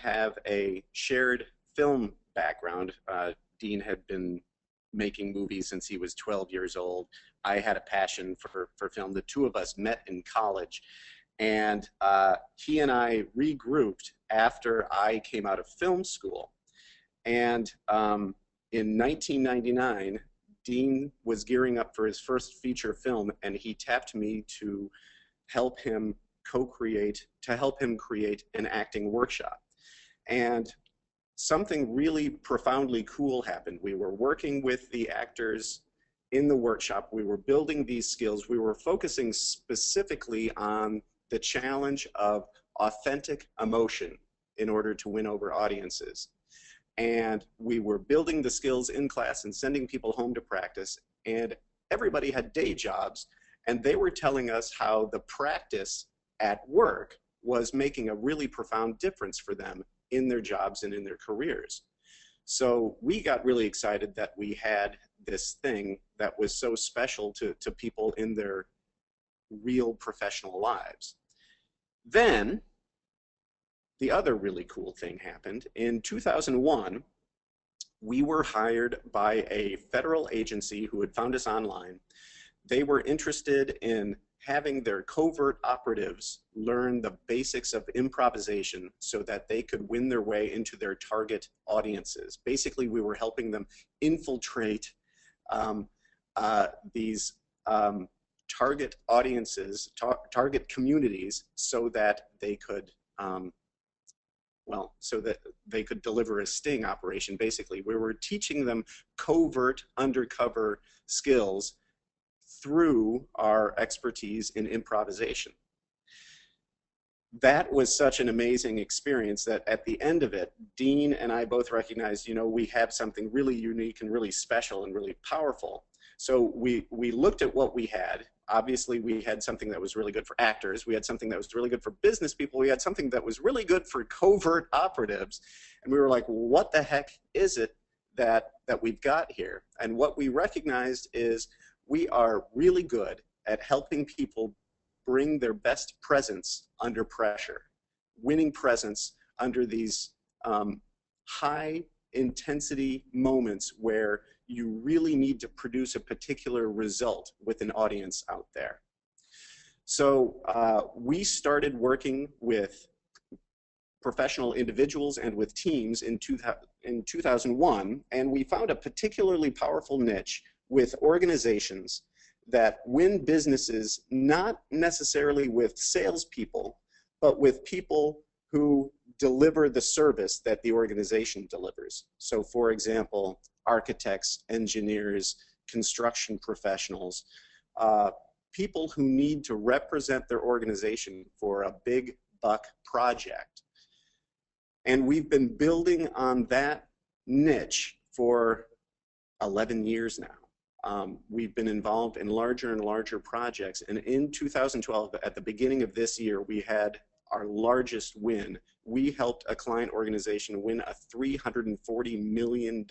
have a shared film background. Dean had been making movies since he was 12 years old. I had a passion for film. The two of us met in college, and he and I regrouped after I came out of film school. And in 1999, Dean was gearing up for his first feature film, and he tapped me to help him create an acting workshop. And something really profoundly cool happened. We were working with the actors in the workshop. We were building these skills. We were focusing specifically on the challenge of authentic emotion in order to win over audiences. And we were building the skills in class and sending people home to practice, and everybody had day jobs, and they were telling us how the practice at work was making a really profound difference for them in their jobs and in their careers. So we got really excited that we had this thing that was so special to people in their real professional lives. Then the other really cool thing happened. In 2001, we were hired by a federal agency who had found us online. They were interested in having their covert operatives learn the basics of improvisation so that they could win their way into their target audiences. Basically, we were helping them infiltrate these target audiences, target communities, so that they could deliver a sting operation. Basically, we were teaching them covert, undercover skills through our expertise in improvisation. That was such an amazing experience that at the end of it, Dean and I both recognized, we have something really unique and really special and really powerful. So we looked at what we had. Obviously, we had something that was really good for actors. We had something that was really good for business people. We had something that was really good for covert operatives. And we were like, what the heck is it that we've got here? And what we recognized is we are really good at helping people bring their best presence under pressure, winning presence under these high intensity moments where you really need to produce a particular result with an audience out there. So we started working with professional individuals and with teams in 2001, and we found a particularly powerful niche with organizations that win businesses not necessarily with salespeople, but with people who deliver the service that the organization delivers. So for example, architects, engineers, construction professionals, people who need to represent their organization for a big buck project. And we've been building on that niche for 11 years now. We've been involved in larger and larger projects, and in 2012, at the beginning of this year, we had our largest win. We helped a client organization win a $340 million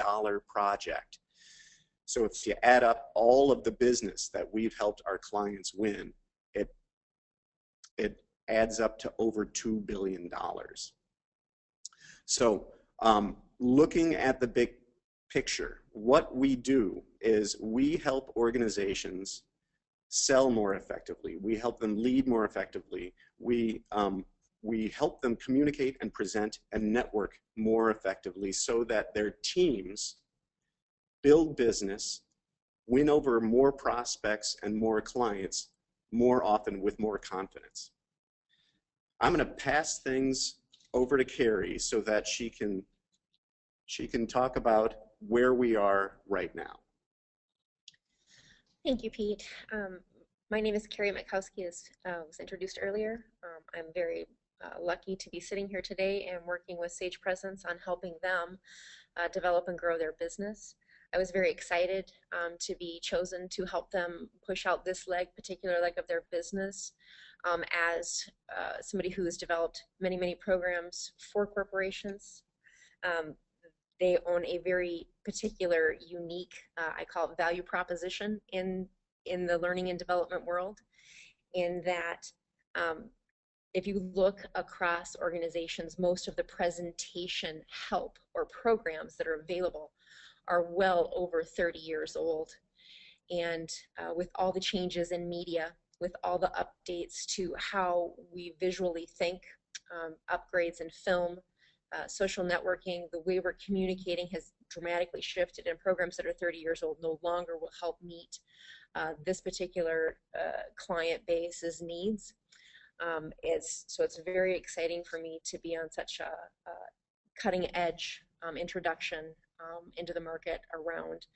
project. So if you add up all of the business that we've helped our clients win, it adds up to over $2 billion. So looking at the big picture, what we do is we help organizations sell more effectively. We help them lead more effectively. We help them communicate and present and network more effectively so that their teams build business, win over more prospects and more clients more often with more confidence. I'm going to pass things over to Carrie so that she can talk about where we are right now. Thank you, Pete. My name is Carrie Mitkowski, as was introduced earlier. I'm very lucky to be sitting here today and working with SagePresence on helping them develop and grow their business. I was very excited to be chosen to help them push out this particular leg of their business as somebody who has developed many, many programs for corporations. They own a very particular, unique, I call it value proposition in the learning and development world, in that if you look across organizations, most of the presentation help or programs that are available are well over 30 years old. And with all the changes in media, with all the updates to how we visually think, upgrades in film, social networking, the way we're communicating has dramatically shifted, and programs that are 30 years old no longer will help meet this particular client base's needs. So it's very exciting for me to be on such a cutting edge introduction into the market around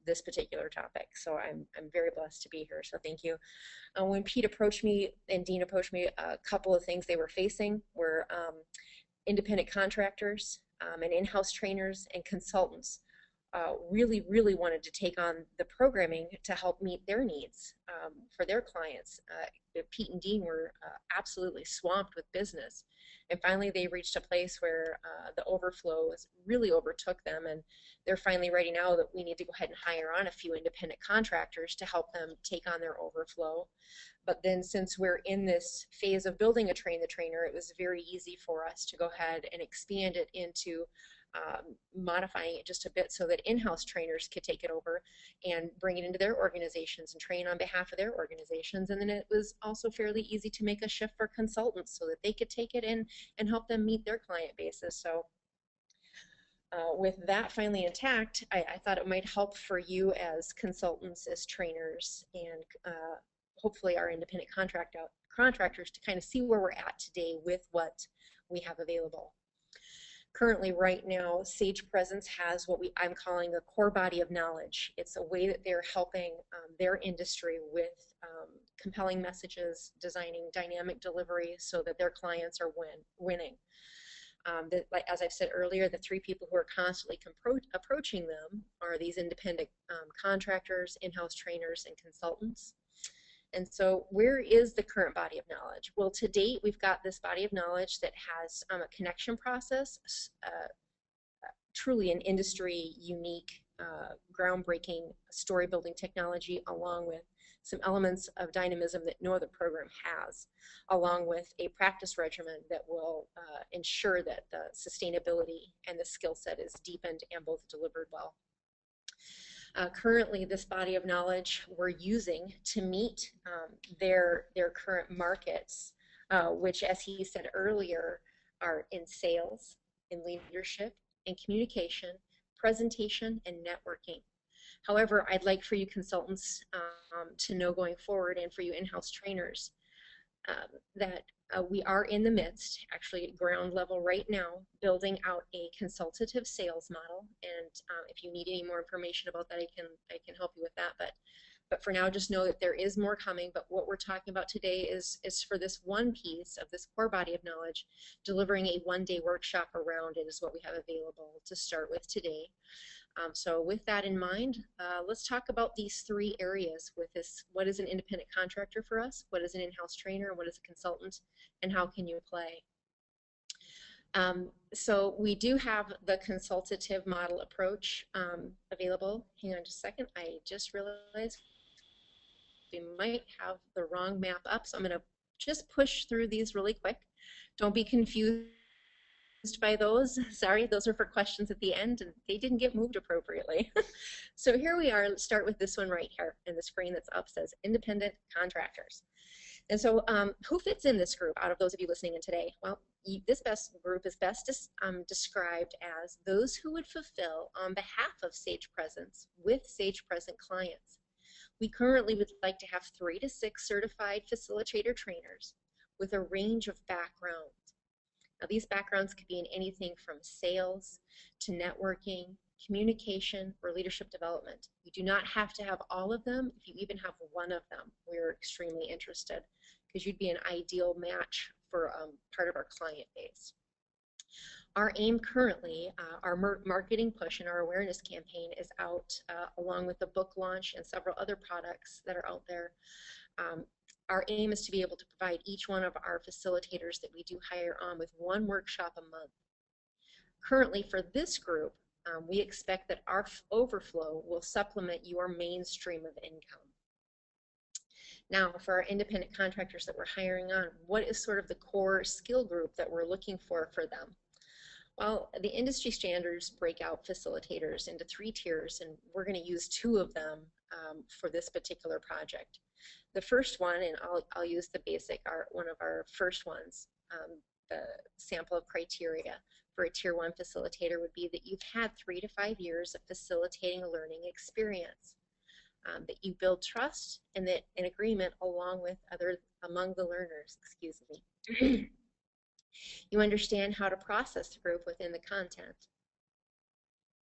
this particular topic. So I'm very blessed to be here. So thank you. When Pete approached me and Dean approached me, a couple of things they were facing were independent contractors and in-house trainers and consultants really wanted to take on the programming to help meet their needs for their clients. Pete and Dean were absolutely swamped with business. And finally, they reached a place where the overflows really overtook them. And they're finally ready now that we need to go ahead and hire on a few independent contractors to help them take on their overflow. But then since we're in this phase of building a train the trainer, it was very easy for us to go ahead and expand it into modifying it just a bit so that in-house trainers could take it over and bring it into their organizations and train on behalf of their organizations. And then it was also fairly easy to make a shift for consultants so that they could take it in and help them meet their client bases. So with that finally intact, I thought it might help for you as consultants, as trainers, and hopefully our independent contractors to kind of see where we're at today with what we have available. Currently, right now, SagePresence has what I'm calling a core body of knowledge. It's a way that they're helping their industry with compelling messages, designing dynamic delivery so that their clients are winning. Like, as I've said earlier, the three people who are constantly approaching them are these independent contractors, in-house trainers, and consultants. And so where is the current body of knowledge? Well, to date, we've got this body of knowledge that has a connection process, truly an industry unique, groundbreaking story building technology, along with some elements of dynamism that no other program has, along with a practice regimen that will ensure that the sustainability and the skill set is deepened and both delivered well. Currently, this body of knowledge we're using to meet their current markets, which, as he said earlier, are in sales, in leadership, in communication, presentation, and networking. However, I'd like for you consultants to know going forward, and for you in-house trainers, that we are in the midst, actually at ground level right now, building out a consultative sales model. And if you need any more information about that, I can help you with that. But for now, just know that there is more coming. But what we're talking about today is for this one piece of this core body of knowledge, delivering a one-day workshop around it is what we have available to start with today. So with that in mind, let's talk about these three areas with this. What is an independent contractor for us? What is an in-house trainer? And what is a consultant? And how can you play? So we do have the consultative model approach available. Hang on just a second. I just realized we might have the wrong map up. So I'm going to just push through these really quick. Don't be confused by those. Sorry, those are for questions at the end, and they didn't get moved appropriately. So here we are. Let's start with this one right here, and the screen that's up says independent contractors. And so who fits in this group out of those of you listening in today? Well, this group is best described as those who would fulfill on behalf of SagePresence with SagePresent clients. We currently would like to have 3 to 6 certified facilitator trainers with a range of backgrounds. Now, these backgrounds could be in anything from sales to networking, communication, or leadership development. You do not have to have all of them. If you even have one of them, we're extremely interested because you'd be an ideal match for part of our client base. Our aim currently, our marketing push and our awareness campaign is out along with the book launch and several other products that are out there. Our aim is to be able to provide each one of our facilitators that we do hire on with 1 workshop a month. Currently, for this group, we expect that our overflow will supplement your mainstream of income. Now, for our independent contractors that we're hiring on, what is sort of the core skill group that we're looking for them? Well, the industry standards break out facilitators into 3 tiers, and we're going to use 2 of them for this particular project. The first one, and I'll use the basic, one of our first ones, the sample of criteria for a Tier 1 facilitator would be that you've had 3 to 5 years of facilitating a learning experience. That you build trust and that an agreement among the learners, excuse me. You understand how to process the group within the content.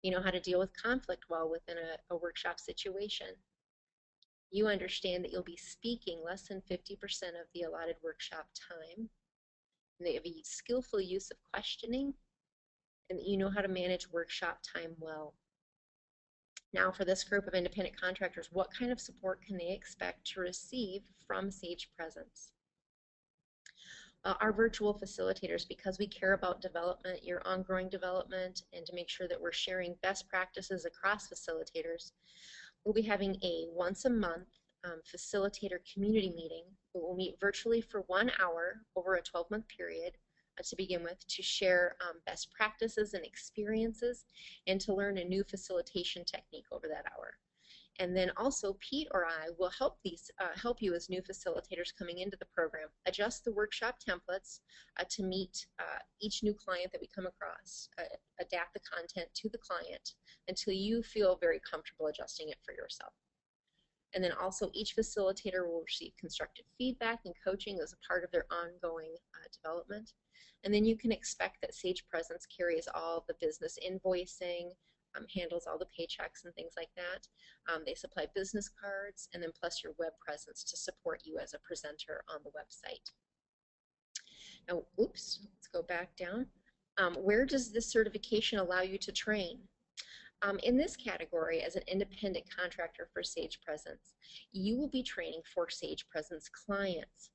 You know how to deal with conflict well within a workshop situation. You understand that you'll be speaking less than 50% of the allotted workshop time. And that you have a skillful use of questioning, and that you know how to manage workshop time well. Now, for this group of independent contractors, what kind of support can they expect to receive from SagePresence? Our virtual facilitators, because we care about development, your ongoing development, and to make sure that we're sharing best practices across facilitators, we'll be having a once-a-month facilitator community meeting. We'll meet virtually for 1 hour over a 12-month period to begin with, to share best practices and experiences, and to learn a new facilitation technique over that hour. And then also Pete or I will help you as new facilitators coming into the program adjust the workshop templates to meet each new client that we come across, adapt the content to the client until you feel very comfortable adjusting it for yourself. And then also each facilitator will receive constructive feedback and coaching as a part of their ongoing development. And then you can expect that SagePresence carries all the business invoicing, handles all the paychecks and things like that. They supply business cards, and then plus your web presence to support you as a presenter on the website. Now, oops, let's go back down. Where does this certification allow you to train? In this category, as an independent contractor for SagePresence, you will be training for SagePresence clients.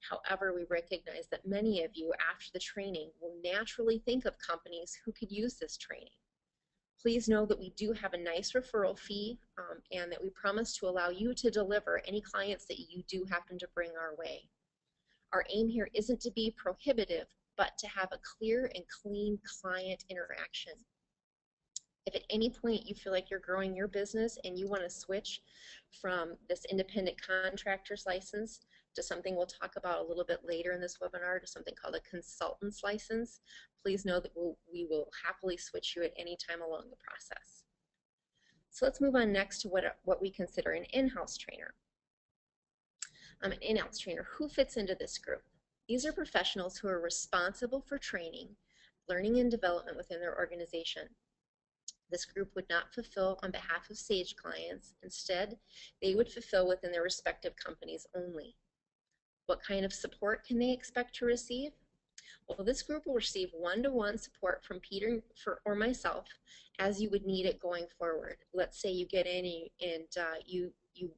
However, we recognize that many of you, after the training, will naturally think of companies who could use this training. Please know that we do have a nice referral fee, and that we promise to allow you to deliver any clients that you do happen to bring our way. Our aim here isn't to be prohibitive, but to have a clear and clean client interaction. If at any point you feel like you're growing your business and you want to switch from this independent contractor's license to something we'll talk about a little bit later in this webinar, to something called a consultant's license, please know that we will happily switch you at any time along the process. So let's move on next to what we consider an in-house trainer. An in-house trainer, who fits into this group? These are professionals who are responsible for training, learning, and development within their organization. This group would not fulfill on behalf of Sage clients. Instead, they would fulfill within their respective companies only. What kind of support can they expect to receive? Well, this group will receive one-to-one support from Peter or myself as you would need it going forward. Let's say you get in and you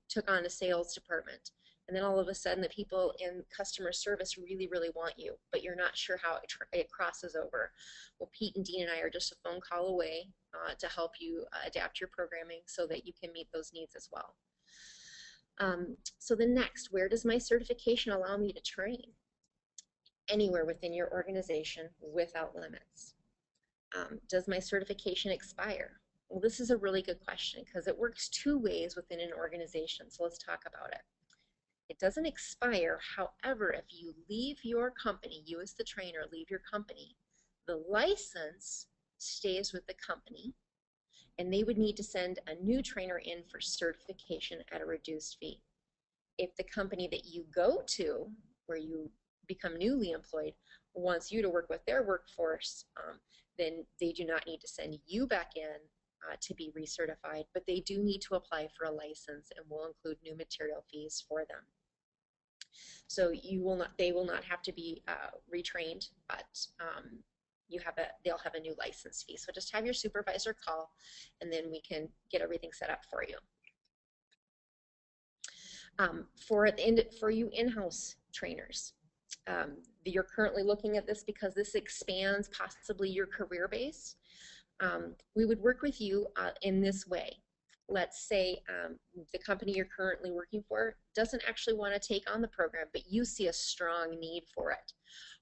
took on a sales department, and then all of a sudden the people in customer service really, really want you, but you're not sure how it crosses over. Well, Pete and Dean and I are just a phone call away to help you adapt your programming so that you can meet those needs as well. So the next, where does my certification allow me to train? Anywhere within your organization without limits. Does my certification expire? Well, this is a really good question because it works 2 ways within an organization, so let's talk about it. It doesn't expire. However, if you leave your company, you as the trainer leave your company, the license stays with the company, and they would need to send a new trainer in for certification at a reduced fee. If the company that you go to, where you become newly employed, wants you to work with their workforce, then they do not need to send you back in to be recertified, but they do need to apply for a license, and will include new material fees for them. So they will not have to be retrained, but they'll have a new license fee. So just have your supervisor call, and then we can get everything set up for you. For you in-house trainers, you're currently looking at this because this expands possibly your career base. We would work with you in this way. let's say the company you're currently working for doesn't actually want to take on the program, but you see a strong need for it.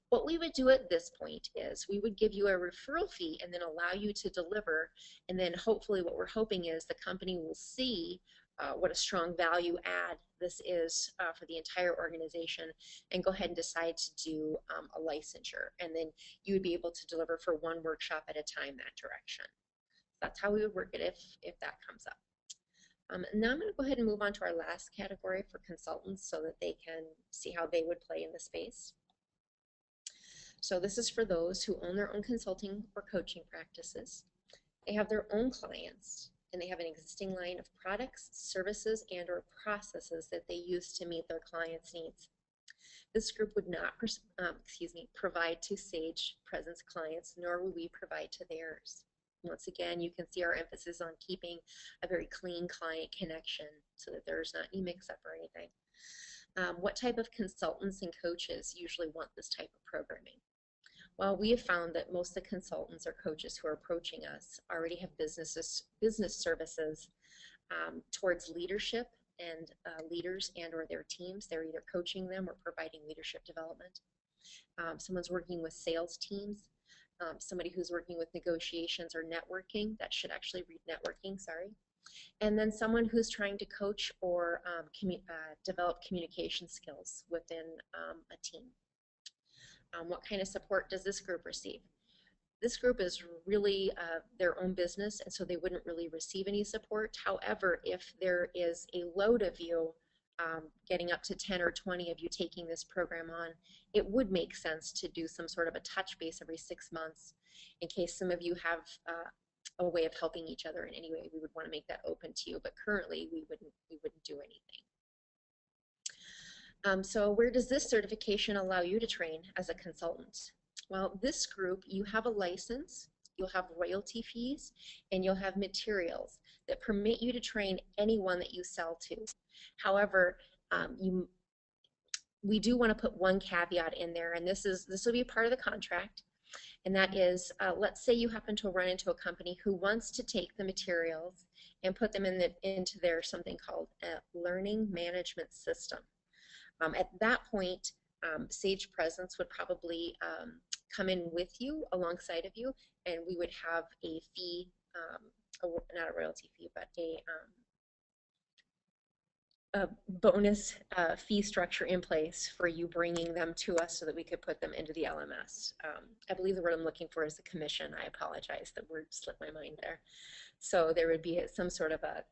What we would do at this point is we would give you a referral fee and then allow you to deliver, and then hopefully what we're hoping is the company will see what a strong value add this is for the entire organization, and go ahead and decide to do a licensure, and then you would be able to deliver for one workshop at a time that direction. That's how we would work it if that comes up. Now I'm going to go ahead and move on to our last category for consultants so that they can see how they would play in the space. So this is for those who own their own consulting or coaching practices. They have their own clients, and they have an existing line of products, services, and or processes that they use to meet their clients' needs. This group would not provide to SagePresence clients, nor will we provide to theirs. Once again, you can see our emphasis on keeping a very clean client connection so that there's not any mix-up or anything. What type of consultants and coaches usually want this type of programming? Well, we have found that most of the consultants or coaches who are approaching us already have business services towards leadership and leaders and or their teams. They're either coaching them or providing leadership development. Someone's working with sales teams. Somebody who's working with negotiations or networking. That should actually read networking, sorry. And then someone who's trying to coach or develop communication skills within a team. What kind of support does this group receive? This group is really their own business, and so they wouldn't really receive any support. However, if there is a load of you, getting up to 10 or 20 of you taking this program on, it would make sense to do some sort of a touch base every 6 months in case some of you have a way of helping each other in any way. We would want to make that open to you, but currently we wouldn't do anything. So where does this certification allow you to train as a consultant? Well, this group, you have a license, you'll have royalty fees, and you'll have materials that permit you to train anyone that you sell to. However, we do want to put one caveat in there, and this will be a part of the contract, and that is, let's say you happen to run into a company who wants to take the materials and put them into their something called a learning management system. At that point, SagePresence would probably come in with you, alongside of you, and we would have a fee, not a royalty fee, but a bonus fee structure in place for you bringing them to us so that we could put them into the LMS. I believe the word I'm looking for is a commission. I apologize, the word slipped my mind there. So there would be some sort of a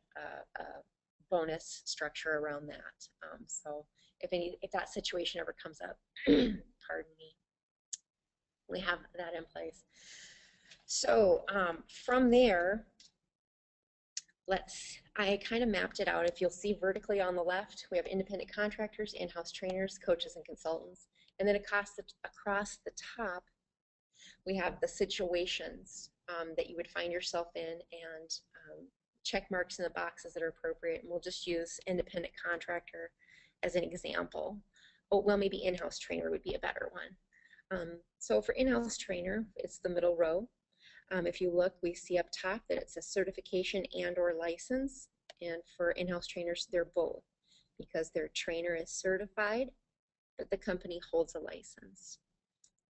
bonus structure around that. So if that situation ever comes up, pardon me, we have that in place. So from there, I kind of mapped it out. If you'll see vertically on the left, we have independent contractors, in-house trainers, coaches, and consultants. And then across the top, we have the situations that you would find yourself in, and check marks in the boxes that are appropriate. And we'll just use independent contractor as an example. Oh, well, maybe in-house trainer would be a better one. So for in-house trainer, it's the middle row. If you look, we see up top that it says certification and or license, and for in-house trainers, they're both, because their trainer is certified, but the company holds a license.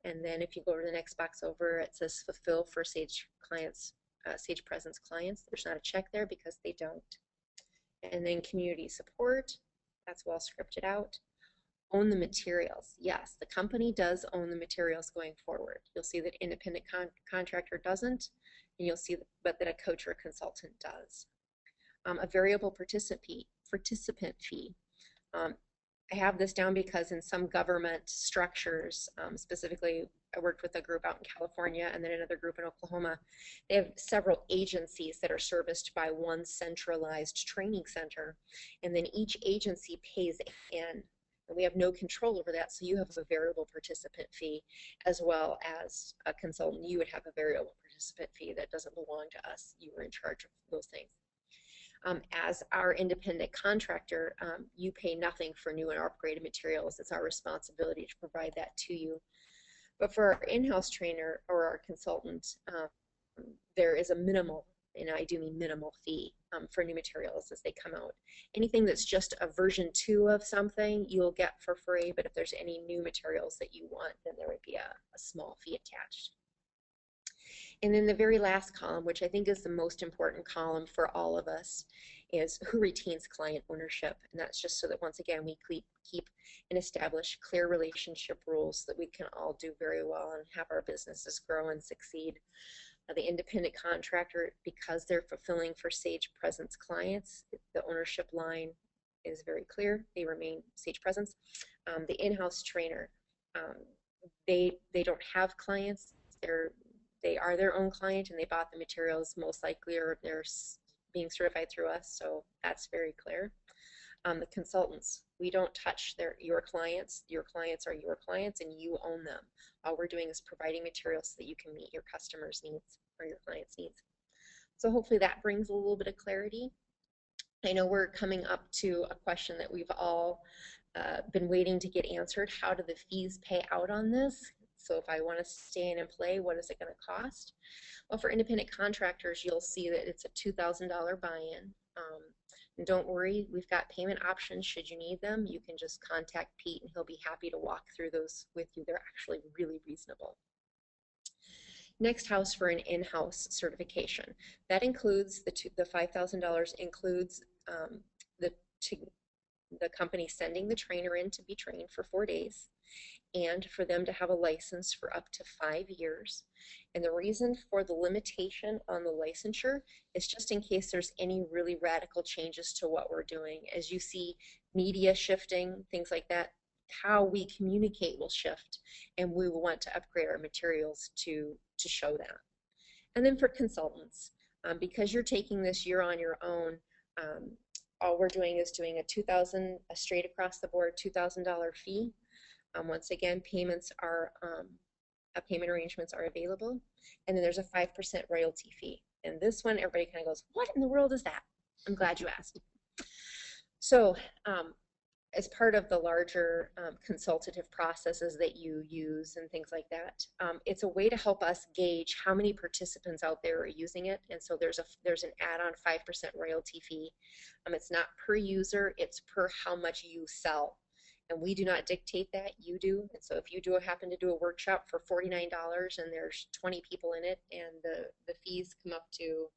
And then if you go to the next box over, it says fulfill for SagePresence clients. There's not a check there because they don't. And then community support, that's well scripted out. Own the materials. Yes, the company does own the materials going forward. You'll see that independent contractor doesn't, and you'll see that a coach or a consultant does. A variable participant fee. I have this down because in some government structures, specifically I worked with a group out in California and then another group in Oklahoma, they have several agencies that are serviced by one centralized training center, and then each agency pays in. And we have no control over that, so you have a variable participant fee, as well as a consultant. You would have a variable participant fee that doesn't belong to us. You were in charge of those things. As our independent contractor, you pay nothing for new and upgraded materials. It's our responsibility to provide that to you. But for our in-house trainer or our consultant, there is a minimal and I do mean minimal fee for new materials as they come out. Anything that's just a version 2 of something, you'll get for free, but if there's any new materials that you want, then there would be a small fee attached. And then the very last column, which I think is the most important column for all of us, is who retains client ownership. And that's just so that, once again, we keep and establish clear relationship rules that we can all do very well and have our businesses grow and succeed. The independent contractor, because they're fulfilling for SagePresence clients, the ownership line is very clear. They remain SagePresence. The in-house trainer, they don't have clients. They are their own client, and they bought the materials most likely, or they're being certified through us, so that's very clear. The consultants, we don't touch your clients. Your clients are your clients, and you own them. All we're doing is providing materials so that you can meet your customers' needs or your clients' needs. So hopefully that brings a little bit of clarity. I know we're coming up to a question that we've all been waiting to get answered. How do the fees pay out on this? So if I want to stay in and play, what is it going to cost? Well, for independent contractors, you'll see that it's a $2,000 buy-in. And don't worry, we've got payment options should you need them. You can just contact Pete and he'll be happy to walk through those with you. They're actually really reasonable. Next house for an in-house certification. That includes the $5,000 includes the company sending the trainer in to be trained for 4 days, and for them to have a license for up to 5 years. And the reason for the limitation on the licensure is just in case there's any really radical changes to what we're doing. As you see media shifting, things like that, how we communicate will shift, and we will want to upgrade our materials to show that. And then for consultants, because you're taking this year on your own, all we're doing is doing a straight across the board $2,000 fee. Once again, payment arrangements are available, and then there's a 5% royalty fee. And this one, everybody kind of goes, "What in the world is that?" I'm glad you asked. So, as part of the larger consultative processes that you use and things like that, it's a way to help us gauge how many participants out there are using it. And so there's an add-on 5% royalty fee. It's not per user, it's per how much you sell. And we do not dictate that, you do. And so if you happen to do a workshop for $49 and there's 20 people in it and the fees come up to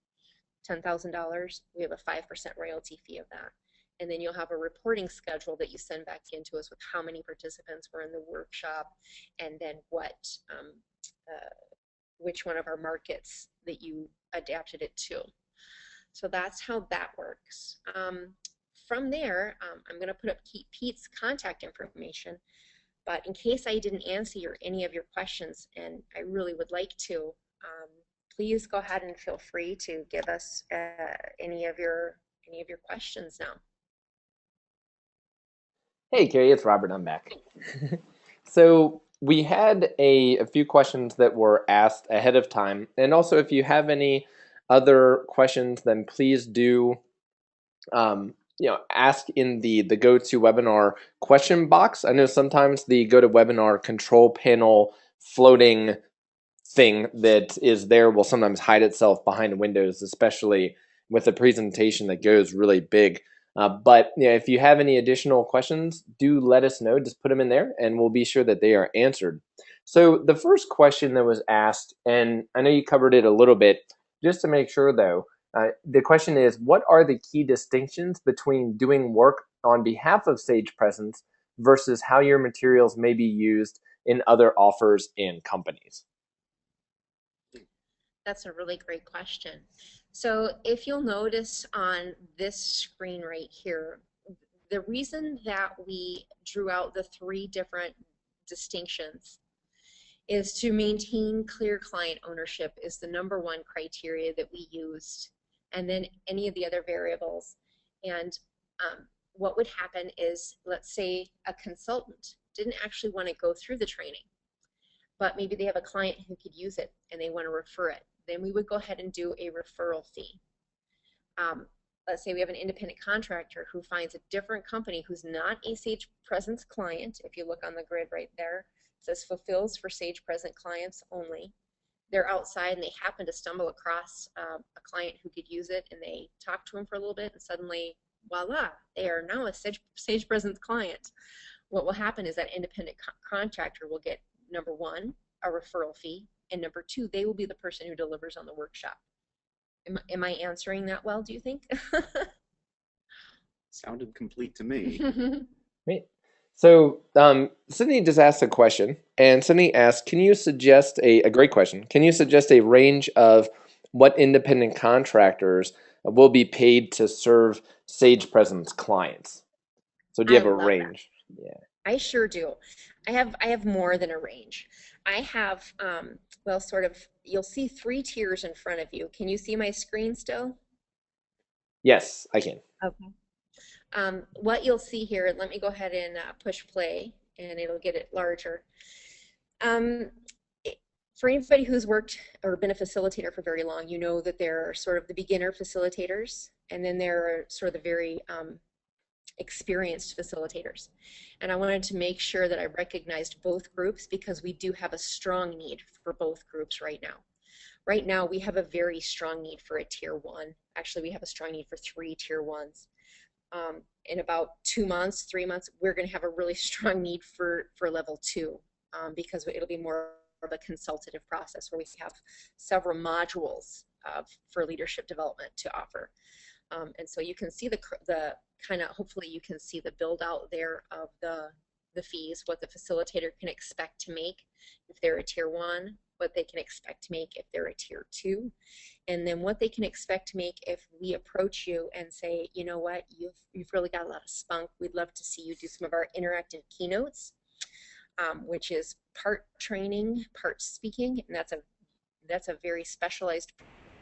$10,000, we have a 5% royalty fee of that. And then you'll have a reporting schedule that you send back into us with how many participants were in the workshop, and then which one of our markets that you adapted it to. So that's how that works. From there, I'm going to put up Pete's contact information, but in case I didn't answer any of your questions, and I really would like to, please go ahead and feel free to give us any of your questions now. Hey, Carrie, it's Robert. I'm back. So we had a few questions that were asked ahead of time. And also, if you have any other questions, then please do ask in the GoToWebinar question box. I know sometimes the GoToWebinar control panel floating thing that is there will sometimes hide itself behind windows, especially with a presentation that goes really big. But if you have any additional questions, do let us know. Just put them in there and we'll be sure that they are answered. So the first question that was asked, and I know you covered it a little bit, just to make sure though, the question is, what are the key distinctions between doing work on behalf of SagePresence versus how your materials may be used in other offers and companies? That's a really great question. So if you'll notice on this screen right here, the reason that we drew out the 3 different distinctions is to maintain clear client ownership is the #1 criteria that we used, and then any of the other variables. And what would happen is, let's say a consultant didn't actually want to go through the training, but maybe they have a client who could use it and they want to refer it. Then we would go ahead and do a referral fee. Let's say we have an independent contractor who finds a different company who's not a SagePresence client. If you look on the grid right there, it says fulfills for SagePresence clients only. they're outside and they happen to stumble across a client who could use it, and they talk to him for a little bit, and suddenly, voila, they are now a SagePresence client. What will happen is that independent contractor will get, number one, a referral fee, and number two, they will be the person who delivers on the workshop. Am I answering that well, do you think? Sounded complete to me. Great. So Sydney just asked a question, and Sydney asked, can you suggest a great question. Can you suggest a range of what independent contractors will be paid to serve SagePresence clients? So do you I have a love that. range? Yeah. I sure do. I have more than a range. I have, well, sort of, you'll see 3 tiers in front of you. Can you see my screen still? Yes, I can. Okay. What you'll see here, let me go ahead and push play, and it'll get it larger. Um, for anybody who's worked or been a facilitator for very long, you know that there are sort of the beginner facilitators, and then there are sort of the very experienced facilitators. And I wanted to make sure that I recognized both groups, because we do have a strong need for both groups right now. Right now, we have a very strong need for a tier 1. Actually, we have a strong need for 3 tier 1s. In about 2 months, 3 months, we're going to have a really strong need for level 2, because it'll be more of a consultative process where we have several modules for leadership development to offer. And so you can see the kind of, hopefully you can see the build out there of the fees, what the facilitator can expect to make if they're a tier 1, what they can expect to make if they're a tier 2, and then what they can expect to make if we approach you and say, you know what, you've really got a lot of spunk. We'd love to see you do some of our interactive keynotes, which is part training, part speaking, and that's a very specialized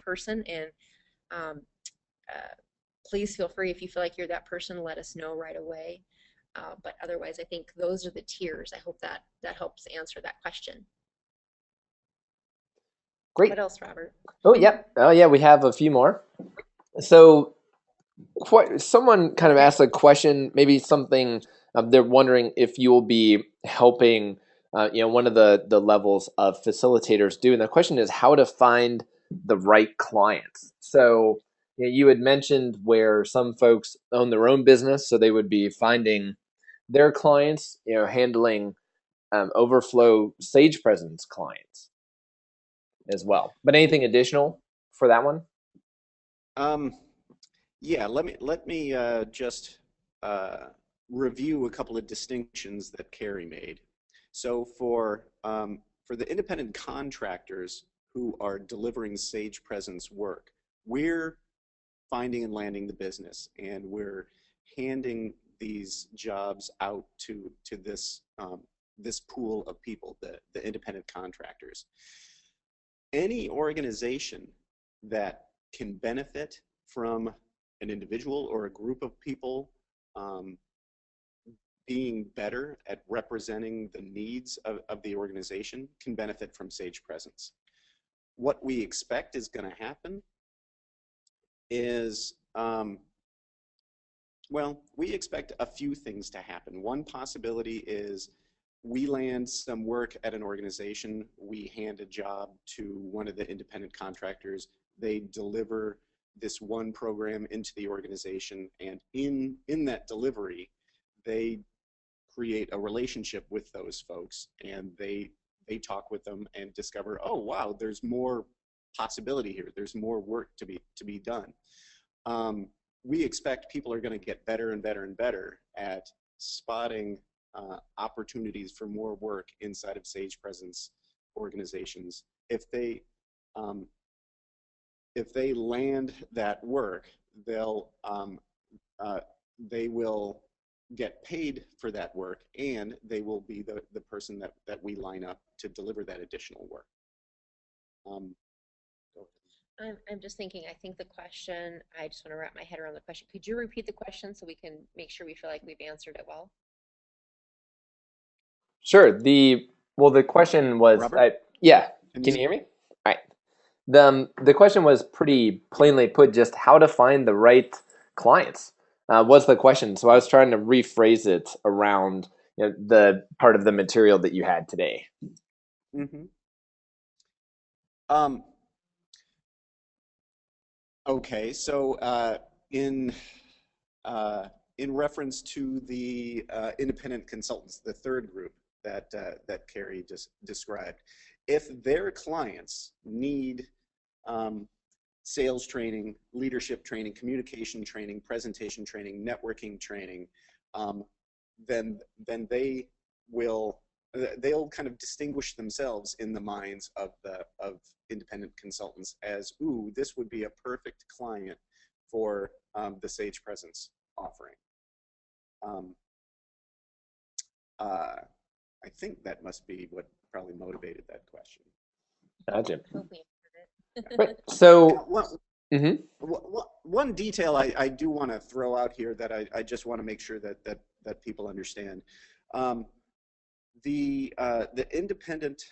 person. And please feel free, if you feel like you're that person, let us know right away. But otherwise, I think those are the tiers. I hope that helps answer that question. Great. What else, Robert? Oh, yeah. Oh, yeah, we have a few more. So someone kind of asked a question, maybe something they're wondering if you will be helping one of the levels of facilitators do. And the question is how to find the right clients. So you had mentioned where some folks own their own business, so they would be finding their clients, handling overflow SagePresence clients as well. But anything additional for that one? Yeah, let me just review a couple of distinctions that Carrie made. So for the independent contractors who are delivering SagePresence work, we're finding and landing the business, and we're handing these jobs out to this this pool of people, the independent contractors. Any organization that can benefit from an individual or a group of people being better at representing the needs of the organization can benefit from SagePresence. What we expect is going to happen is, well, we expect a few things to happen. One possibility is we land some work at an organization, we hand a job to one of the independent contractors, they deliver this one program into the organization, and in that delivery, they create a relationship with those folks, and they talk with them and discover, oh wow, there's more possibility here, there's more work to be done. We expect people are going to get better and better and better at spotting opportunities for more work inside of SagePresence organizations. If they land that work, they will get paid for that work, and they will be the person that we line up to deliver that additional work. I'm just thinking, I think the question, I just want to wrap my head around the question. Could you repeat the question so we can make sure we feel like we've answered it well? Sure. The question was, yeah. Can you hear me? All right. The question was pretty plainly put, just how to find the right clients was the question. So I was trying to rephrase it around the part of the material that you had today. Mm-hmm. Um, okay, so uh, in reference to the independent consultants, the third group that Carrie just described, if their clients need um, sales training, leadership training, communication training, presentation training, networking training, um, then will they'll kind of distinguish themselves in the minds of the independent consultants as, ooh, this would be a perfect client for the SagePresence offering. Um, I think that must be what probably motivated that question. Gotcha. Hope we answered it. Right. So, one detail I do want to throw out here that I just want to make sure that people understand. The independent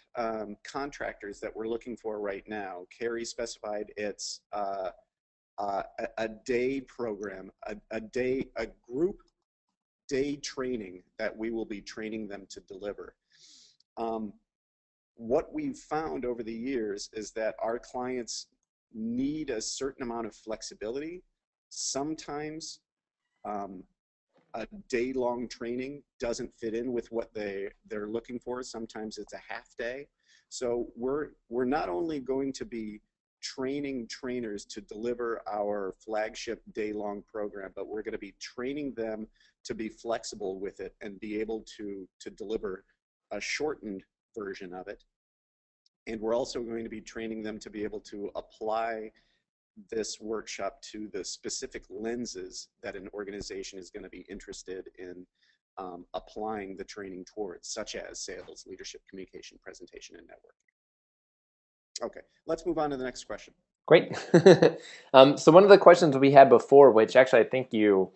contractors that we're looking for right now, Carrie specified it's a day program, a group day training that we will be training them to deliver. What we've found over the years is that our clients need a certain amount of flexibility. Sometimes a day-long training doesn't fit in with what they're looking for. Sometimes it's a half day. So we're not only going to be training trainers to deliver our flagship day-long program, but we're going to be training them to be flexible with it and be able to deliver a shortened version of it. And we're also going to be training them to be able to apply this workshop to the specific lenses that an organization is going to be interested in applying the training towards, such as sales, leadership, communication, presentation, and networking. Okay, let's move on to the next question. Great. So one of the questions we had before, which actually I think you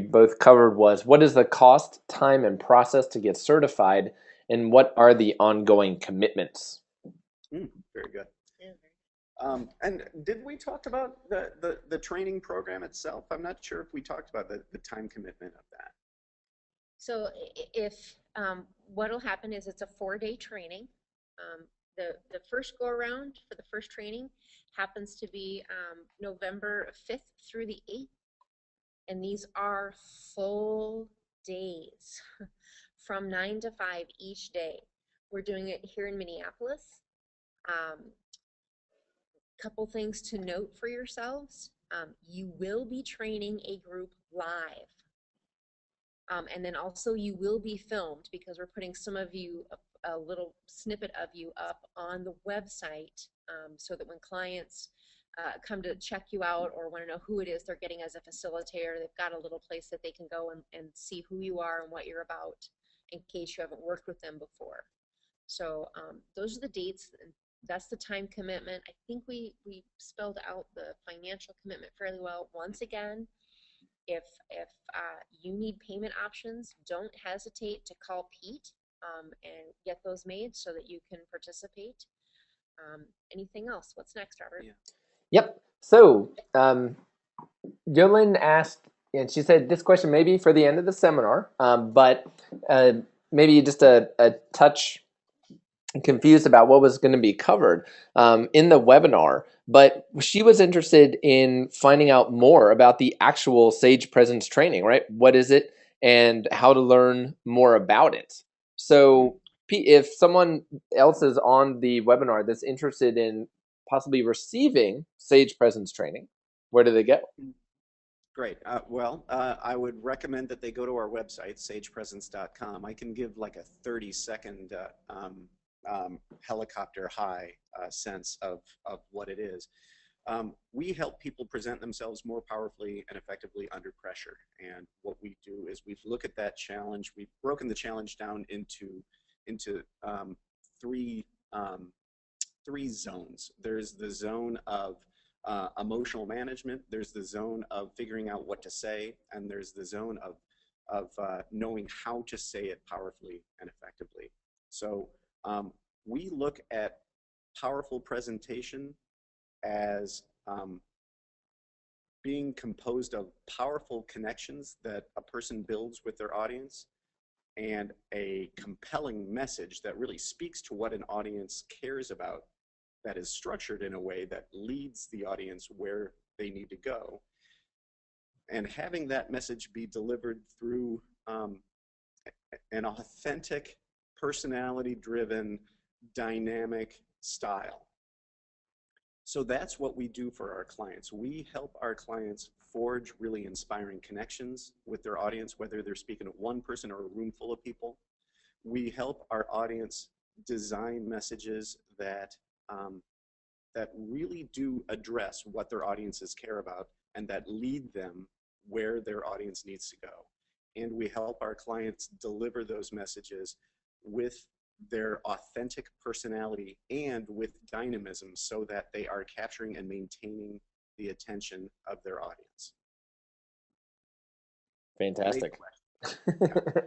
both covered, was what is the cost, time, and process to get certified, and what are the ongoing commitments? Very good. And did we talk about the training program itself? I'm not sure if we talked about the time commitment of that. So if what'll happen is it's a 4-day training. The first go around for the first training happens to be November 5th through the 8th. And these are full days from 9 to 5 each day. We're doing it here in Minneapolis. Couple things to note for yourselves. You will be training a group live. And then also you will be filmed because we're putting some of you, a little snippet of you up on the website so that when clients come to check you out or want to know who it is they're getting as a facilitator, they've got a little place that they can go and see who you are and what you're about in case you haven't worked with them before. So those are the dates. That's the time commitment. I think we spelled out the financial commitment fairly well. Once again, if you need payment options, don't hesitate to call Pete and get those made so that you can participate. Anything else? What's next, Robert? Yeah. Yep. So Yolyn asked, and she said this question may be for the end of the seminar, but maybe just a touch confused about what was going to be covered in the webinar, but she was interested in finding out more about the actual SagePresence training, right? What is it and how to learn more about it. So if someone else is on the webinar that's interested in possibly receiving SagePresence training, where do they go? Great. Well, I would recommend that they go to our website, sagepresence.com. I can give like a 30-second helicopter high sense of what it is. We help people present themselves more powerfully and effectively under pressure. And what we do is we look at that challenge. We've broken the challenge down into three zones. There's the zone of emotional management, there's the zone of figuring out what to say, and there's the zone of knowing how to say it powerfully and effectively. So we look at powerful presentation as being composed of powerful connections that a person builds with their audience and a compelling message that really speaks to what an audience cares about that is structured in a way that leads the audience where they need to go. And having that message be delivered through an authentic, personality-driven, dynamic style. So that's what we do for our clients. We help our clients forge really inspiring connections with their audience, whether they're speaking to one person or a room full of people. We help our audience design messages that that really do address what their audiences care about and that lead them where their audience needs to go. And we help our clients deliver those messages with their authentic personality and with dynamism so that they are capturing and maintaining the attention of their audience. Fantastic. Yeah.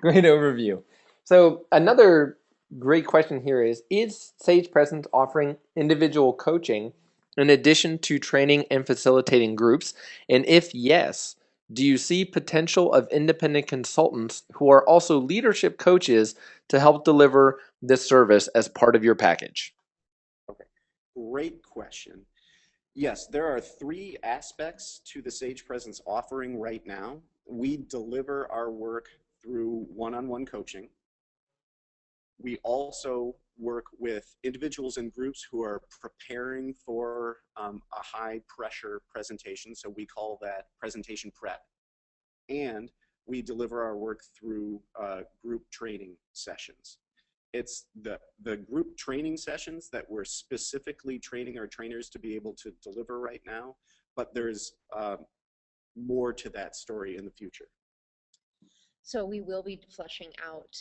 Great overview. So another great question here is SagePresence offering individual coaching in addition to training and facilitating groups? And if yes, do you see potential of independent consultants who are also leadership coaches to help deliver this service as part of your package? Okay, great question. Yes, there are 3 aspects to the SagePresence offering right now. We deliver our work through one-on-one coaching. We also work with individuals and groups who are preparing for a high pressure presentation. So we call that presentation prep. And we deliver our work through group training sessions. It's the group training sessions that we're specifically training our trainers to be able to deliver right now, but there's more to that story in the future. So we will be fleshing out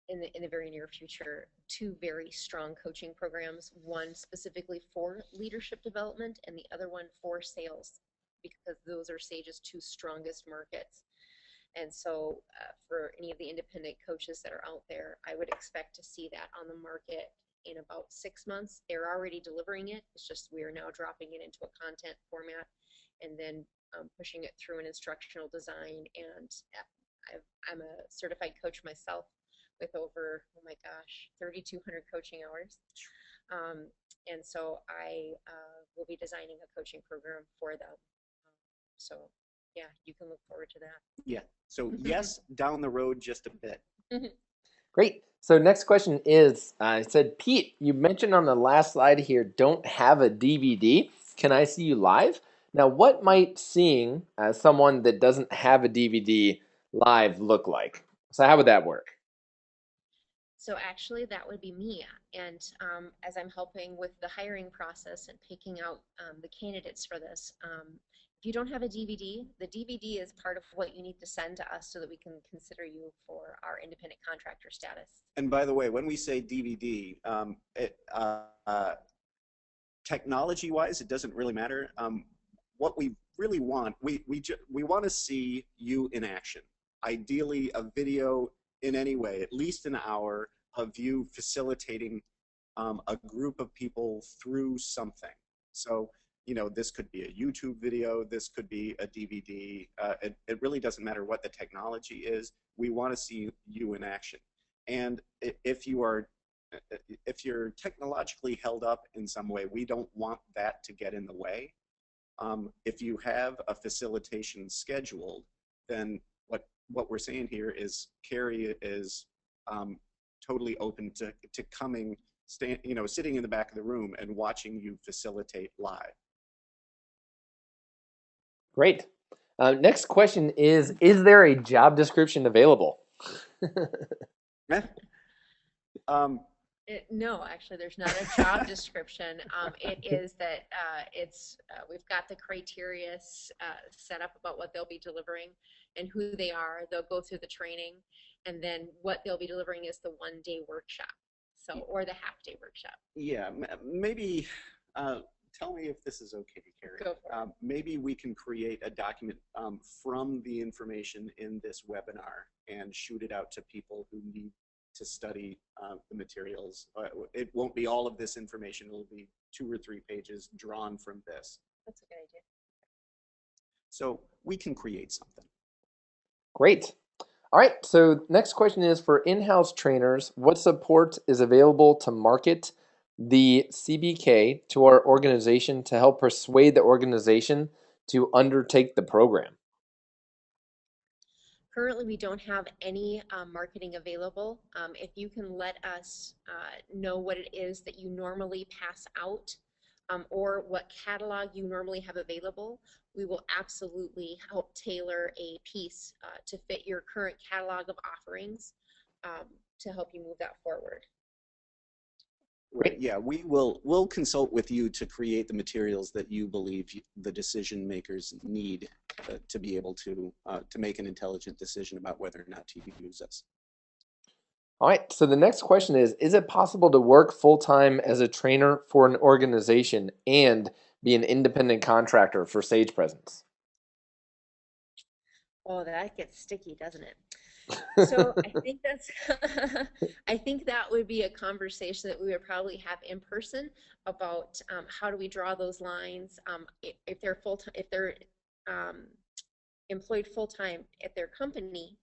in the very near future 2 very strong coaching programs, one specifically for leadership development and the other one for sales, because those are Sage's 2 strongest markets. And so for any of the independent coaches that are out there, I would expect to see that on the market in about 6 months. They're already delivering it. It's just we are now dropping it into a content format and then pushing it through an instructional design. And I'm a certified coach myself with over, oh my gosh, 3,200 coaching hours. And so I will be designing a coaching program for them. So yeah, you can look forward to that. Yeah, so yes, down the road just a bit. Great. So next question is, I said, Pete, you mentioned on the last slide here, don't have a DVD. Can I see you live? Now, what might seeing someone that doesn't have a DVD live look like? So how would that work? So actually that would be me. And as I'm helping with the hiring process and picking out the candidates for this, if you don't have a DVD, the DVD is part of what you need to send to us so that we can consider you for our independent contractor status. And by the way, when we say DVD, technology-wise, it doesn't really matter. What we really want, we want to see you in action. Ideally, a video in any way, at least an hour of you facilitating a group of people through something. So, you know, this could be a YouTube video, this could be a DVD. It really doesn't matter what the technology is. We want to see you in action. And if you're technologically held up in some way, we don't want that to get in the way. If you have a facilitation scheduled, then what we're saying here is Carrie is totally open to coming, sitting in the back of the room and watching you facilitate live. Great. Next question is there a job description available? No, actually, there's not a job description. It is that we've got the criteria set up about what they'll be delivering and who they are. They'll go through the training, and then what they'll be delivering is the one-day workshop, or the half-day workshop. Yeah, maybe. Tell me if this is okay, Carrie. Go for it. Maybe we can create a document from the information in this webinar and shoot it out to people who need to study the materials. It won't be all of this information. It'll be 2 or 3 pages drawn from this. That's a good idea. So we can create something. Great. All right, so next question is for in-house trainers, what support is available to market the CBK to our organization to help persuade the organization to undertake the program? Currently, we don't have any marketing available. If you can let us know what it is that you normally pass out or what catalog you normally have available, we will absolutely help tailor a piece to fit your current catalog of offerings to help you move that forward. Right. Yeah, we'll consult with you to create the materials that you believe the decision makers need to be able to make an intelligent decision about whether or not to use us. All right, so the next question is it possible to work full-time as a trainer for an organization and be an independent contractor for SagePresence? Oh, that gets sticky, doesn't it? So I think that's I think that would be a conversation that we would probably have in person about how do we draw those lines if they're full time if they're um, employed full time at their company,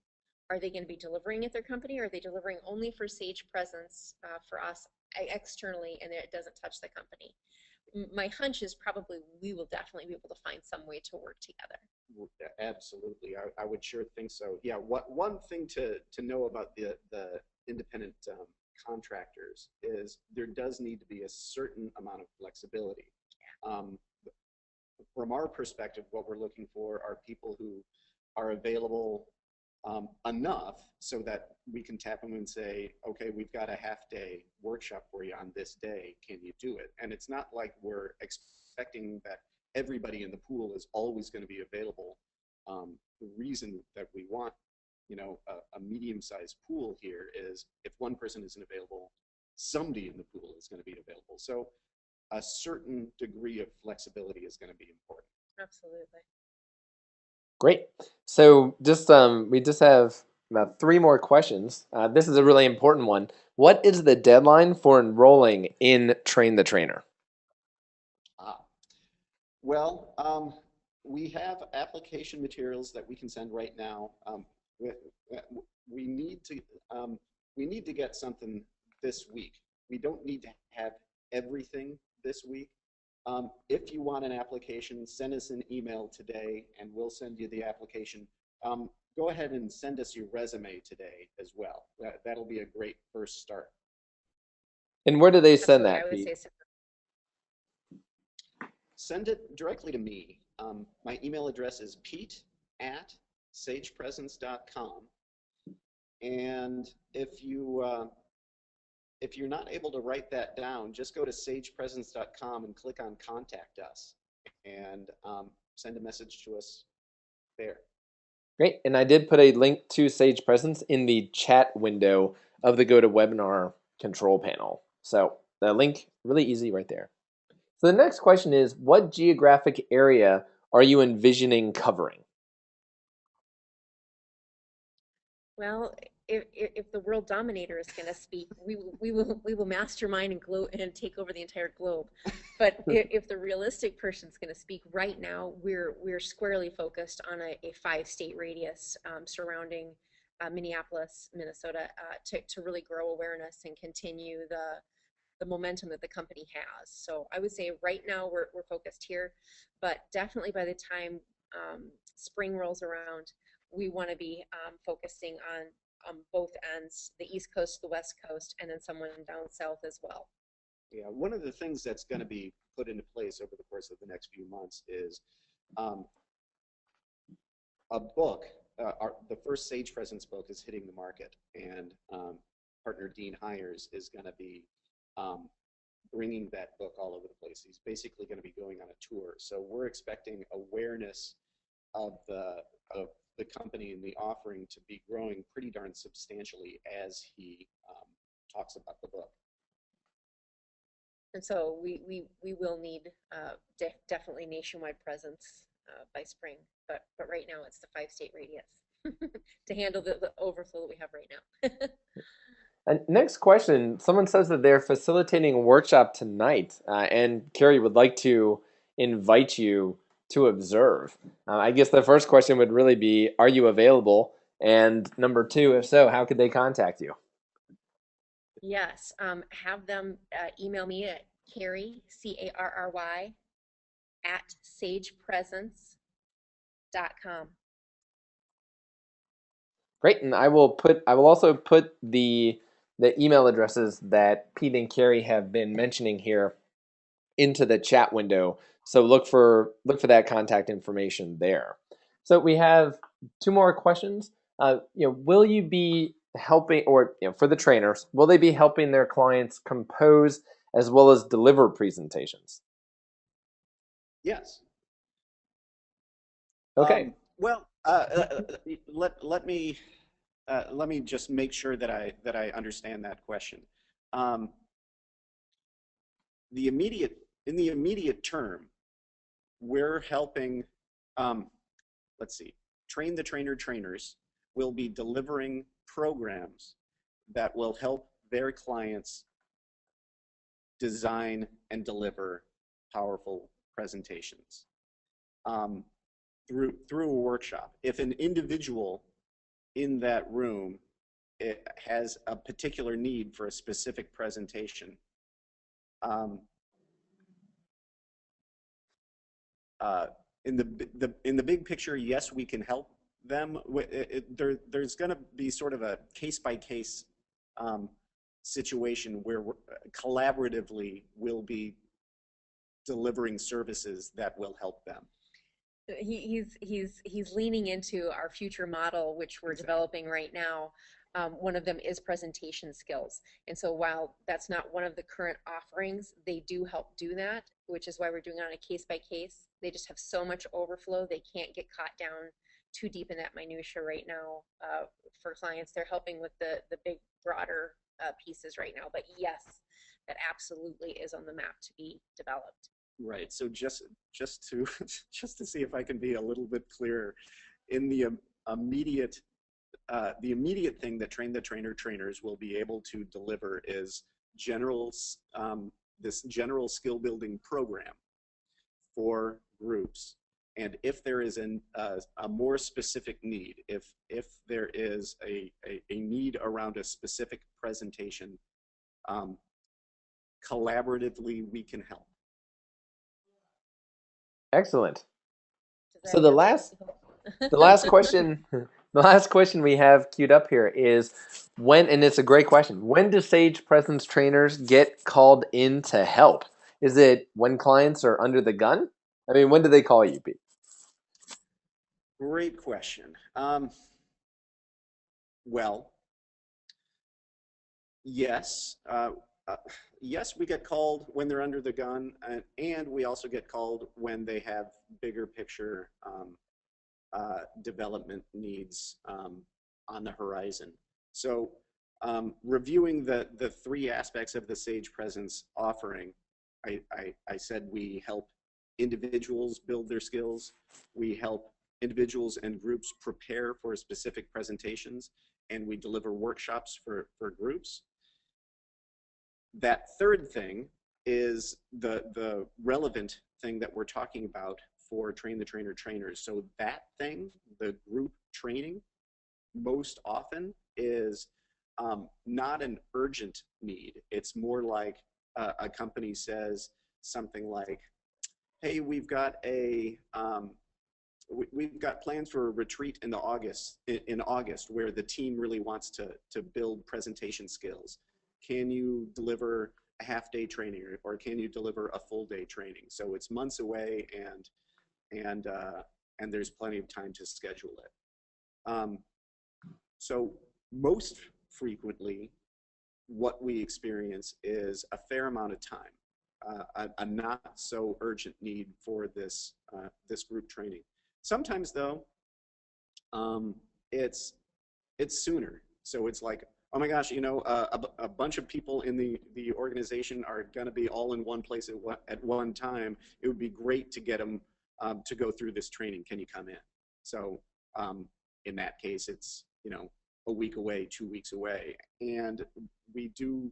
are they going to be delivering at their company or are they delivering only for Sage Presence for us externally and it doesn't touch the company? My hunch is probably we will definitely be able to find some way to work together. Absolutely, I would sure think so. Yeah, one thing to know about the independent contractors is there does need to be a certain amount of flexibility. Um, from our perspective, what we're looking for are people who are available enough so that we can tap them and say, okay, we've got a half-day workshop for you on this day. Can you do it? And it's not like we're expecting that everybody in the pool is always going to be available. The reason that we want, a medium-sized pool here is if one person isn't available, somebody in the pool is going to be available. So a certain degree of flexibility is going to be important. Absolutely. Great. So just we just have about 3 more questions. This is a really important one. What is the deadline for enrolling in Train the Trainer? Well, we have application materials that we can send right now. We, we need to we need to get something this week. We don't need to have everything this week. If you want an application, send us an email today, and we'll send you the application. Go ahead and send us your resume today as well. That'll be a great first start. And where do they send Absolutely, that, I would Pete? say so. Send it directly to me. My email address is pete@sagepresence.com. And if you're not able to write that down, just go to sagepresence.com and click on Contact Us, and send a message to us there. Great. And I did put a link to SagePresence in the chat window of the GoToWebinar control panel. So the link, really easy right there. So the next question is, what geographic area are you envisioning covering? Well, if the world dominator is going to speak, we will mastermind and take over the entire globe. But if the realistic person is going to speak right now, we're squarely focused on a 5-state radius surrounding Minneapolis, Minnesota, to really grow awareness and continue the momentum that the company has. So I would say right now we're focused here, but definitely by the time spring rolls around, we want to be focusing on both ends, the East Coast, the West Coast, and then someone down south as well. Yeah, one of the things that's going to be put into place over the course of the next few months is a book. The first Sage Presence book is hitting the market, and partner Dean Hires is going to be bringing that book all over the place. He's basically going to be going on a tour. So we're expecting awareness of the company and the offering to be growing pretty darn substantially as he talks about the book. And so we will need definitely nationwide presence by spring, but right now it's the 5-state radius to handle the overflow that we have right now. And next question, someone says that they're facilitating a workshop tonight, and Carrie would like to invite you to observe. I guess the first question would really be, are you available? And number two, if so, how could they contact you? Yes, have them email me at Carrie, Carry, at SagePresence.com. Great, and I will also put the email addresses that Pete and Carrie have been mentioning here into the chat window. So look for that contact information there. So we have two more questions. Will you be helping, or for the trainers, will they be helping their clients compose as well as deliver presentations? Yes. Okay. Well, let me just make sure that I understand that question. Um, in the immediate term, we're helping. Let's see. Train the trainers will be delivering programs that will help their clients design and deliver powerful presentations. Through a workshop. If an individual in that room has a particular need for a specific presentation, in the big picture, yes, we can help them. There's going to be sort of a case by case situation where collaboratively we'll be delivering services that will help them. He's leaning into our future model, which we're developing right now. One of them is presentation skills. And so while that's not one of the current offerings, they do help do that, which is why we're doing it on a case by case. They just have so much overflow, they can't get caught down too deep in that minutia right now for clients. They're helping with the big, broader pieces right now. But yes, that absolutely is on the map to be developed. Right. So just to just to see if I can be a little bit clearer, in the immediate thing that Train the trainers will be able to deliver is this general skill building program for groups. And if there is a more specific need, if there is a need around a specific presentation, collaboratively we can help. Excellent. So the last question, the last question we have queued up here is when, and it's a great question, when do SagePresence trainers get called in to help? Is it when clients are under the gun? I mean, when do they call you, Pete? Great question. Well, yes. Yes, we get called when they're under the gun, and we also get called when they have bigger picture development needs on the horizon. So reviewing the three aspects of the SagePresence offering, I said we help individuals build their skills, we help individuals and groups prepare for specific presentations, and we deliver workshops for groups. That third thing is the relevant thing that we're talking about for Train the trainers. So that thing, the group training, most often is not an urgent need. It's more like a company says something like, hey, we've got plans for a retreat in August where the team really wants to build presentation skills. Can you deliver a half-day training, or can you deliver a full-day training? So it's months away, and there's plenty of time to schedule it. So most frequently, what we experience is a fair amount of time, a not so urgent need for this group training. Sometimes though, it's sooner. So it's like, oh my gosh, a bunch of people in the organization are going to be all in one place at one time. It would be great to get them to go through this training. Can you come in? So in that case, it's a week away, 2 weeks away, and we do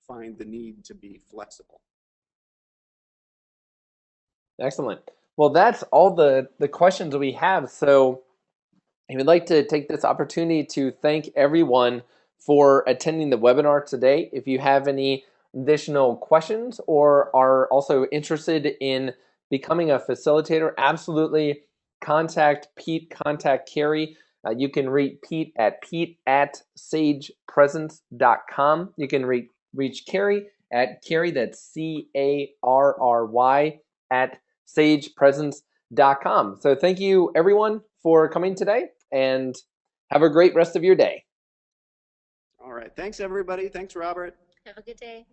find the need to be flexible. Excellent. Well, that's all the questions we have. So I would like to take this opportunity to thank everyone for attending the webinar today. If you have any additional questions or are also interested in becoming a facilitator, absolutely contact Pete, contact Carrie. You can reach Pete at SagePresence.com. You can reach Carrie at Carrie, that's CARRY, at SagePresence.com. So thank you everyone for coming today, and have a great rest of your day. All right. Thanks, everybody. Thanks, Robert. Have a good day.